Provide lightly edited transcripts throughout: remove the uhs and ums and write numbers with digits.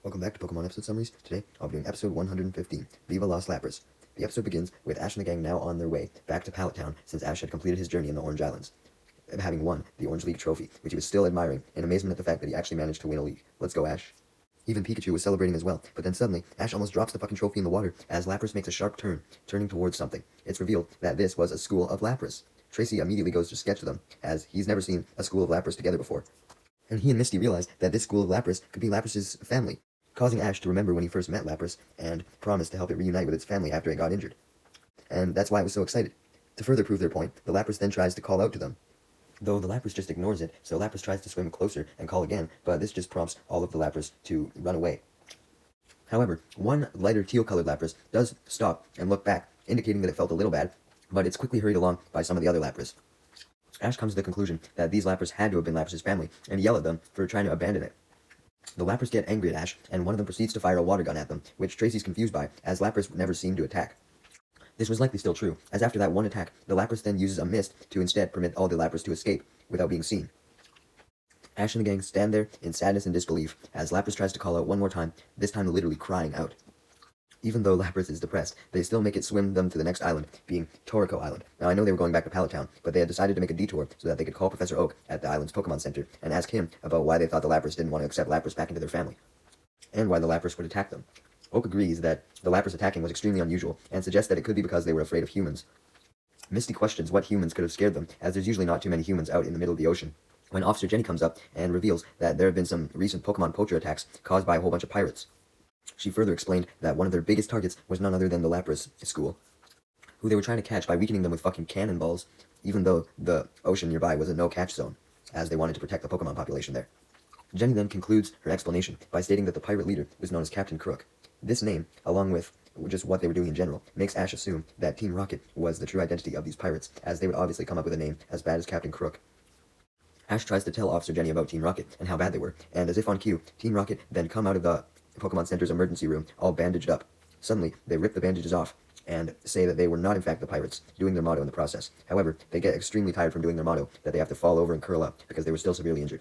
Welcome back to Pokemon episode summaries. Today, I'll be doing episode 115, Viva Las Lapras. The episode begins with Ash and the gang now on their way back to Pallet Town since Ash had completed his journey in the Orange Islands, having won the Orange League trophy, which he was still admiring in amazement at the fact that he actually managed to win a league. Let's go, Ash. Even Pikachu was celebrating as well, but then suddenly, Ash almost drops the fucking trophy in the water as Lapras makes a sharp turn, turning towards something. It's revealed that this was a school of Lapras. Tracy immediately goes to sketch them, as he's never seen a school of Lapras together before. And he and Misty realize that this school of Lapras could be Lapras's family, causing Ash to remember when he first met Lapras and promised to help it reunite with its family after it got injured. And that's why I was so excited. To further prove their point, the Lapras then tries to call out to them, though the Lapras just ignores it, so Lapras tries to swim closer and call again, but this just prompts all of the Lapras to run away. However, one lighter teal-colored Lapras does stop and look back, indicating that it felt a little bad, but it's quickly hurried along by some of the other Lapras. Ash comes to the conclusion that these Lapras had to have been Lapras's family, and yell at them for trying to abandon it. The Lapras get angry at Ash, and one of them proceeds to fire a water gun at them, which Tracy's confused by, as Lapras never seemed to attack. This was likely still true, as after that one attack, the Lapras then uses a mist to instead permit all the Lapras to escape, without being seen. Ash and the gang stand there in sadness and disbelief, as Lapras tries to call out one more time, this time literally crying out. Even though Lapras is depressed, they still make it swim them to the next island, being Torrico Island. Now I know they were going back to Pallet Town, but they had decided to make a detour so that they could call Professor Oak at the island's Pokemon Center and ask him about why they thought the Lapras didn't want to accept Lapras back into their family, and why the Lapras would attack them. Oak agrees that the Lapras attacking was extremely unusual, and suggests that it could be because they were afraid of humans. Misty questions what humans could have scared them, as there's usually not too many humans out in the middle of the ocean, when Officer Jenny comes up and reveals that there have been some recent Pokemon poacher attacks caused by a whole bunch of pirates. She further explained that one of their biggest targets was none other than the Lapras school, who they were trying to catch by weakening them with fucking cannonballs, even though the ocean nearby was a no-catch zone, as they wanted to protect the Pokemon population there. Jenny then concludes her explanation by stating that the pirate leader was known as Captain Crook. This name, along with just what they were doing in general, makes Ash assume that Team Rocket was the true identity of these pirates, as they would obviously come up with a name as bad as Captain Crook. Ash tries to tell Officer Jenny about Team Rocket and how bad they were, and as if on cue, Team Rocket then come out of the Pokemon Center's emergency room, all bandaged up. Suddenly, they rip the bandages off, and say that they were not in fact the pirates, doing their motto in the process. However, they get extremely tired from doing their motto, that they have to fall over and curl up, because they were still severely injured.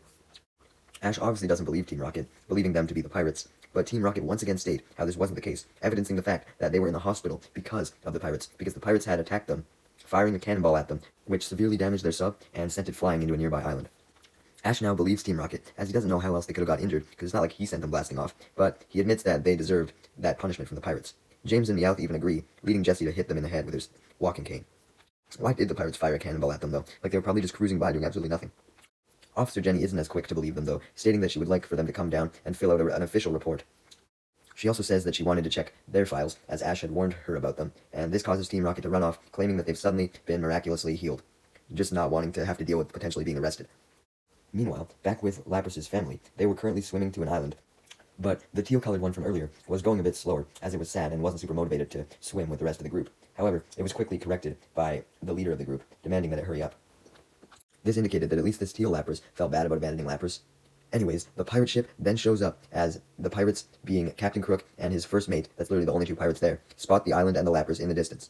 Ash obviously doesn't believe Team Rocket, believing them to be the pirates, but Team Rocket once again state how this wasn't the case, evidencing the fact that they were in the hospital because of the pirates, because the pirates had attacked them, firing a cannonball at them, which severely damaged their sub, and sent it flying into a nearby island. Ash now believes Team Rocket, as he doesn't know how else they could have got injured, because it's not like he sent them blasting off, but he admits that they deserved that punishment from the pirates. James and Meowth even agree, leading Jesse to hit them in the head with his walking cane. Why did the pirates fire a cannonball at them, though? Like, they were probably just cruising by doing absolutely nothing. Officer Jenny isn't as quick to believe them, though, stating that she would like for them to come down and fill out an official report. She also says that she wanted to check their files, as Ash had warned her about them, and this causes Team Rocket to run off, claiming that they've suddenly been miraculously healed, just not wanting to have to deal with potentially being arrested. Meanwhile, back with Lapras's family, they were currently swimming to an island, but the teal-colored one from earlier was going a bit slower, as it was sad and wasn't super motivated to swim with the rest of the group. However, it was quickly corrected by the leader of the group, demanding that it hurry up. This indicated that at least this teal Lapras felt bad about abandoning Lapras. Anyways, the pirate ship then shows up, as the pirates, being Captain Crook and his first mate, that's literally the only two pirates there, spot the island and the Lapras in the distance.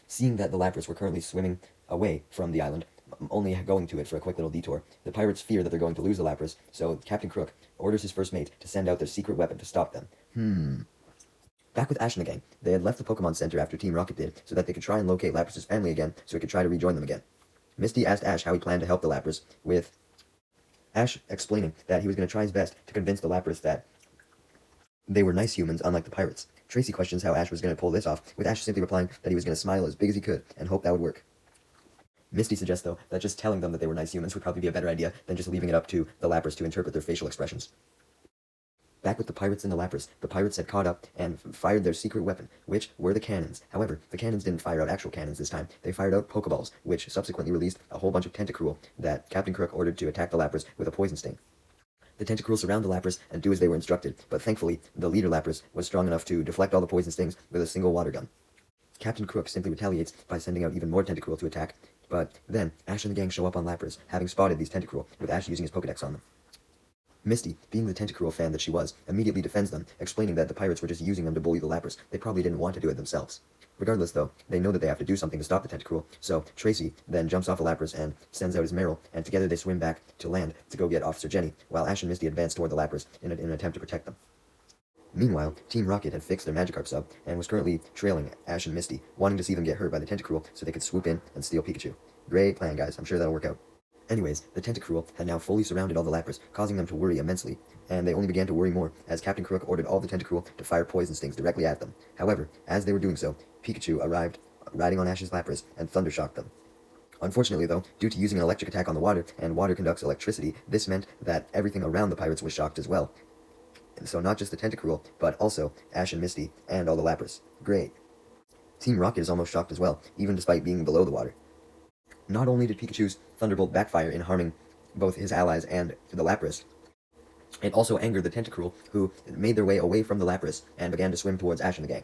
Seeing that the Lapras were currently swimming away from the island, only going to it for a quick little detour, the pirates fear that they're going to lose the Lapras, so Captain Crook orders his first mate to send out their secret weapon to stop them. Back with Ash and the gang, they had left the Pokemon Center after Team Rocket did, so that they could try and locate Lapras's family again, so he could try to rejoin them again. Misty asked Ash how he planned to help the Lapras, with Ash explaining that he was going to try his best to convince the Lapras that they were nice humans, unlike the pirates. Tracy questions how Ash was going to pull this off, with Ash simply replying that he was going to smile as big as he could, and hope that would work. Misty suggests, though, that just telling them that they were nice humans would probably be a better idea than just leaving it up to the Lapras to interpret their facial expressions. Back with the pirates and the Lapras, the pirates had caught up and fired their secret weapon, which were the cannons. However, the cannons didn't fire out actual cannons this time. They fired out Pokeballs, which subsequently released a whole bunch of Tentacruel that Captain Crook ordered to attack the Lapras with a poison sting. The Tentacruel surround the Lapras and do as they were instructed, but thankfully, the leader Lapras was strong enough to deflect all the poison stings with a single water gun. Captain Crook simply retaliates by sending out even more Tentacruel to attack, but then Ash and the gang show up on Lapras, having spotted these Tentacruel, with Ash using his Pokedex on them. Misty, being the Tentacruel fan that she was, immediately defends them, explaining that the pirates were just using them to bully the Lapras. They probably didn't want to do it themselves. Regardless, though, they know that they have to do something to stop the Tentacruel, so Tracy then jumps off a Lapras and sends out his Meryl, and together they swim back to land to go get Officer Jenny, while Ash and Misty advance toward the Lapras in an attempt to protect them. Meanwhile, Team Rocket had fixed their Magikarp sub and was currently trailing Ash and Misty, wanting to see them get hurt by the Tentacruel so they could swoop in and steal Pikachu. Great plan, guys. I'm sure that'll work out. Anyways, the Tentacruel had now fully surrounded all the Lapras, causing them to worry immensely, and they only began to worry more as Captain Crook ordered all the Tentacruel to fire poison stings directly at them. However, as they were doing so, Pikachu arrived, riding on Ash's Lapras, and thundershocked them. Unfortunately, though, due to using an electric attack on the water, and water conducts electricity, this meant that everything around the pirates was shocked as well. And so not just the Tentacruel, but also Ash and Misty, and all the Lapras. Great. Team Rocket is almost shocked as well, even despite being below the water. Not only did Pikachu's Thunderbolt backfire in harming both his allies and the Lapras, it also angered the Tentacruel, who made their way away from the Lapras and began to swim towards Ash and the gang,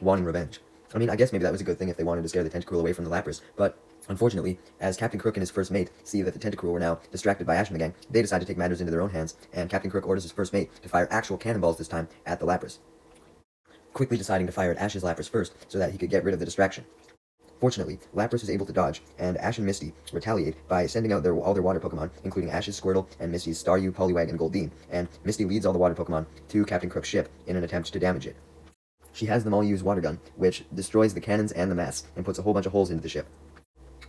wanting revenge. I mean, I guess maybe that was a good thing if they wanted to scare the Tentacruel away from the Lapras, but unfortunately, as Captain Crook and his first mate see that the Tentacruel were now distracted by Ash and the gang, they decide to take matters into their own hands, and Captain Crook orders his first mate to fire actual cannonballs this time at the Lapras, quickly deciding to fire at Ash's Lapras first so that he could get rid of the distraction. Fortunately, Lapras is able to dodge, and Ash and Misty retaliate by sending out all their water Pokemon, including Ash's Squirtle and Misty's Staryu, Poliwag, and Goldeen, and Misty leads all the water Pokemon to Captain Crook's ship in an attempt to damage it. She has them all use Water Gun, which destroys the cannons and the masts, and puts a whole bunch of holes into the ship.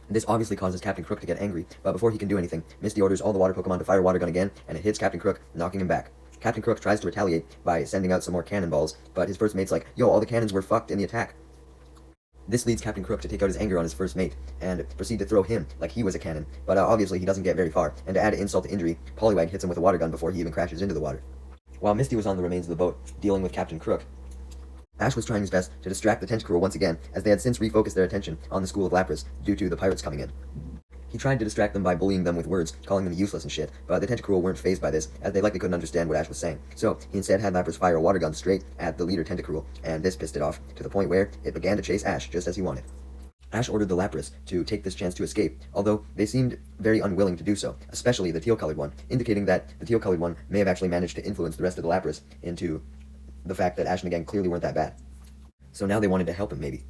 This obviously causes Captain Crook to get angry, but before he can do anything, Misty orders all the water Pokemon to fire Water Gun again, and it hits Captain Crook, knocking him back. Captain Crook tries to retaliate by sending out some more cannonballs, but his first mate's like, yo, all the cannons were fucked in the attack. This leads Captain Crook to take out his anger on his first mate, and proceed to throw him like he was a cannon, but obviously he doesn't get very far, and to add insult to injury, Poliwag hits him with a water gun before he even crashes into the water. While Misty was on the remains of the boat, dealing with Captain Crook, Ash was trying his best to distract the Tentacruel once again, as they had since refocused their attention on the School of Lapras due to the pirates coming in. He tried to distract them by bullying them with words, calling them useless and shit, but the Tentacruel weren't fazed by this, as they likely couldn't understand what Ash was saying. So, he instead had Lapras fire a water gun straight at the leader Tentacruel, and this pissed it off, to the point where it began to chase Ash just as he wanted. Ash ordered the Lapras to take this chance to escape, although they seemed very unwilling to do so, especially the teal-colored one, indicating that the teal-colored one may have actually managed to influence the rest of the Lapras into the fact that Ash and the gang clearly weren't that bad. So now they wanted to help him, maybe.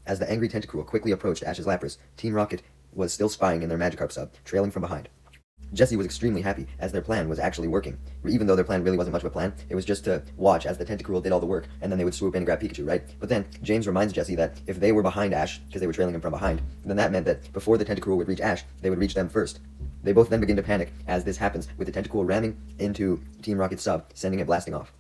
As the angry Tentacruel quickly approached Ash's Lapras, Team Rocket was still spying in their Magikarp sub, trailing from behind. Jessie was extremely happy, as their plan was actually working. Even though their plan really wasn't much of a plan, it was just to watch as the Tentacruel did all the work, and then they would swoop in and grab Pikachu, right? But then, James reminds Jessie that if they were behind Ash, because they were trailing him from behind, then that meant that before the Tentacruel would reach Ash, they would reach them first. They both then begin to panic, as this happens, with the Tentacruel ramming into Team Rocket's sub, sending it blasting off.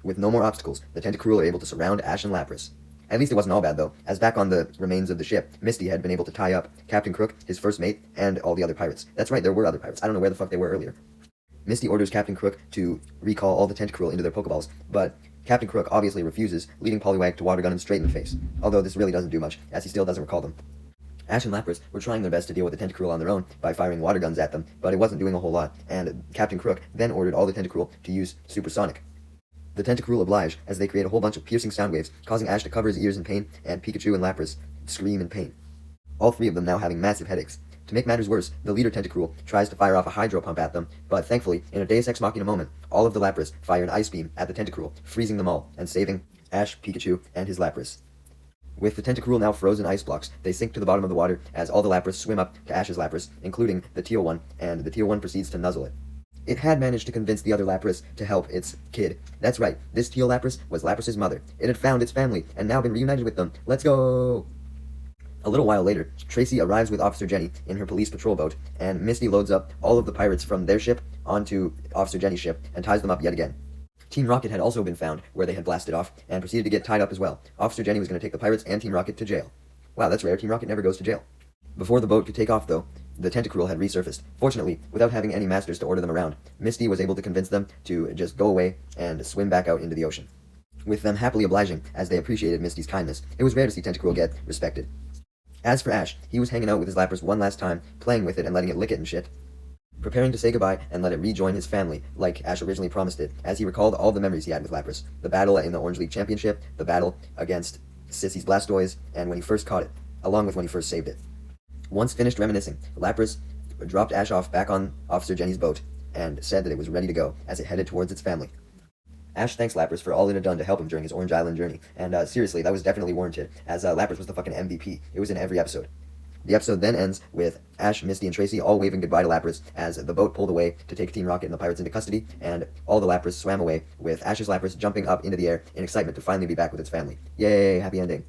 With no more obstacles, the Tentacruel are able to surround Ash and Lapras. At least it wasn't all bad, though, as back on the remains of the ship, Misty had been able to tie up Captain Crook, his first mate, and all the other pirates. That's right, there were other pirates. I don't know where the fuck they were earlier. Misty orders Captain Crook to recall all the Tentacruel into their Pokeballs, but Captain Crook obviously refuses, leading Poliwag to water gun him straight in the face, although this really doesn't do much, as he still doesn't recall them. Ash and Lapras were trying their best to deal with the Tentacruel on their own by firing water guns at them, but it wasn't doing a whole lot, and Captain Crook then ordered all the Tentacruel to use Supersonic. The Tentacruel oblige, as they create a whole bunch of piercing sound waves, causing Ash to cover his ears in pain, and Pikachu and Lapras scream in pain. All three of them now having massive headaches. To make matters worse, the leader Tentacruel tries to fire off a hydro pump at them, but thankfully, in a Deus Ex Machina moment, all of the Lapras fire an ice beam at the Tentacruel, freezing them all, and saving Ash, Pikachu, and his Lapras. With the Tentacruel now frozen ice blocks, they sink to the bottom of the water as all the Lapras swim up to Ash's Lapras, including the teal one, and the teal one proceeds to nuzzle it. It had managed to convince the other Lapras to help its kid. That's right, this teal Lapras was Lapras's mother. It had found its family, and now been reunited with them. Let's go! A little while later, Tracy arrives with Officer Jenny in her police patrol boat, and Misty loads up all of the pirates from their ship onto Officer Jenny's ship, and ties them up yet again. Team Rocket had also been found, where they had blasted off, and proceeded to get tied up as well. Officer Jenny was going to take the pirates and Team Rocket to jail. Wow, that's rare, Team Rocket never goes to jail. Before the boat could take off, though, the Tentacruel had resurfaced. Fortunately, without having any masters to order them around, Misty was able to convince them to just go away and swim back out into the ocean. With them happily obliging, as they appreciated Misty's kindness, it was rare to see Tentacruel get respected. As for Ash, he was hanging out with his Lapras one last time, playing with it and letting it lick it and shit, preparing to say goodbye and let it rejoin his family, like Ash originally promised it, as he recalled all the memories he had with Lapras. The battle in the Orange League Championship, the battle against Sissy's Blastoise, and when he first caught it, along with when he first saved it. Once finished reminiscing, Lapras dropped Ash off back on Officer Jenny's boat, and said that it was ready to go, as it headed towards its family. Ash thanks Lapras for all it had done to help him during his Orange Island journey, and seriously, that was definitely warranted, as Lapras was the fucking MVP. It was in every episode. The episode then ends with Ash, Misty, and Tracy all waving goodbye to Lapras as the boat pulled away to take Team Rocket and the pirates into custody, and all the Lapras swam away, with Ash's Lapras jumping up into the air in excitement to finally be back with its family. Yay, happy ending.